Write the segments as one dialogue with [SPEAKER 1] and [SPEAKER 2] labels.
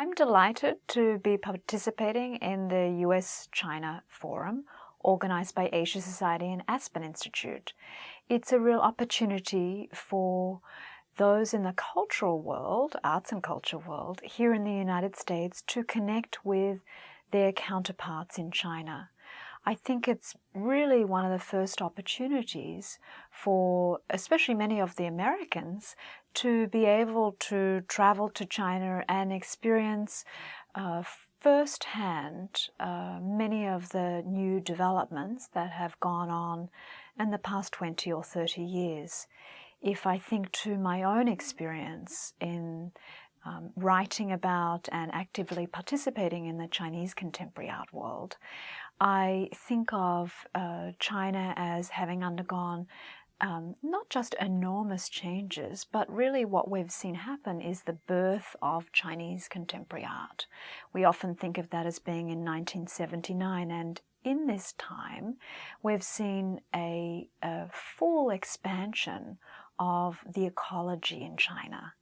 [SPEAKER 1] I'm delighted to be participating in the US-China Forum organized by Asia Society and Aspen Institute. It's a real opportunity for those in the cultural world, arts and culture world, here in the United States to connect with their counterparts in China. I think it's really one of the first opportunities for especially many of the Americans to be able to travel to China and experience firsthand many of the new developments that have gone on in the past 20 or 30 years. If I think to my own experience in writing about and actively participating in the Chinese contemporary art world, I think of China as having undergone not just enormous changes, but really what we've seen happen is the birth of Chinese contemporary art. We often think of that as being in 1979, and in this time we've seen a full expansion of the ecology in China.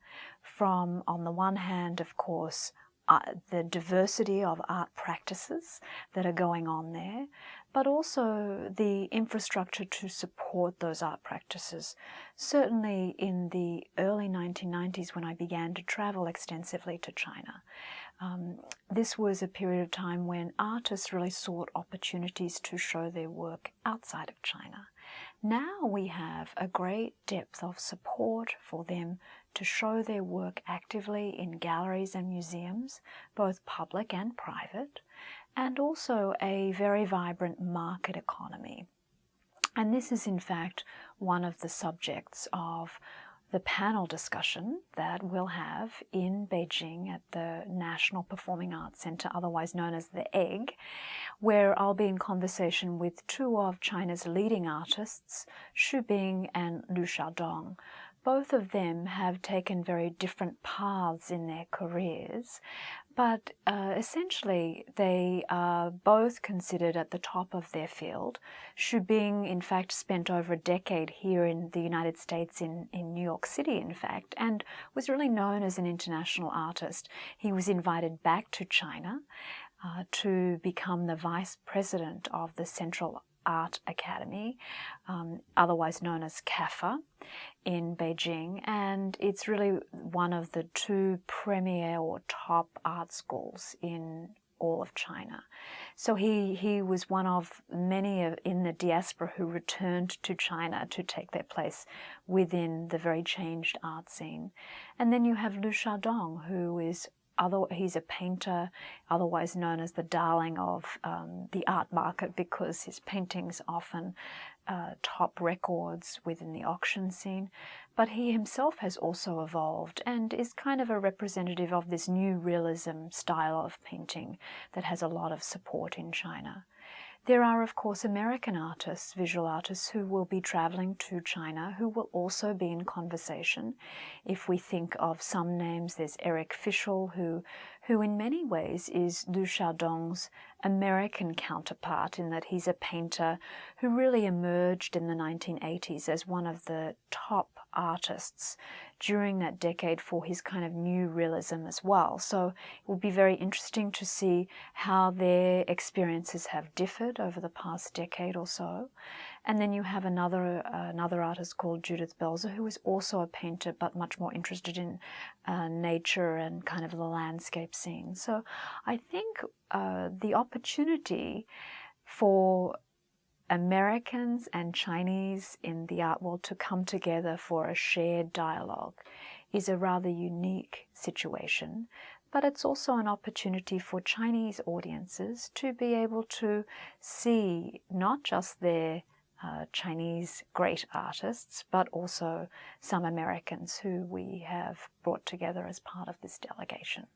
[SPEAKER 1] From, on the one hand, of course, the diversity of art practices that are going on there, but also the infrastructure to support those art practices. Certainly in the early 1990s, when I began to travel extensively to China, this was a period of time when artists really sought opportunities to show their work outside of China. Now we have a great depth of support for them to show their work actively in galleries and museums, both public and private, and also a very vibrant market economy. And this is in fact one of the subjects of the panel discussion that we'll have in Beijing at the National Performing Arts Center, otherwise known as the Egg, where I'll be in conversation with two of China's leading artists, Xu Bing and Liu Xiaodong. Both of them have taken very different paths in their careers, but essentially they are both considered at the top of their field. Xu Bing, in fact, spent over a decade here in the United States, in New York City, in fact, and was really known as an international artist. He was invited back to China to become the vice president of the Central Art Academy, otherwise known as CAFA, in Beijing, and it's really one of the two premier or top art schools in all of China. So he was one of many in the diaspora who returned to China to take their place within the very changed art scene. And then you have Liu Xiaodong, who is he's a painter, otherwise known as the darling of the art market, because his paintings often top records within the auction scene. But he himself has also evolved and is kind of a representative of this new realism style of painting that has a lot of support in China. There are, of course, American artists, visual artists, who will be traveling to China, who will also be in conversation. If we think of some names, there's Eric Fischl, who in many ways is Liu Xiaodong's American counterpart, in that he's a painter who really emerged in the 1980s as one of the top artists during that decade for his kind of new realism as well. So it will be very interesting to see how their experiences have differed over the past decade or so. And then you have another artist called Judith Belzer, who is also a painter but much more interested in nature and kind of the landscape scene. So I think the opportunity for Americans and Chinese in the art world to come together for a shared dialogue is a rather unique situation, but it's also an opportunity for Chinese audiences to be able to see not just their Chinese great artists, but also some Americans who we have brought together as part of this delegation.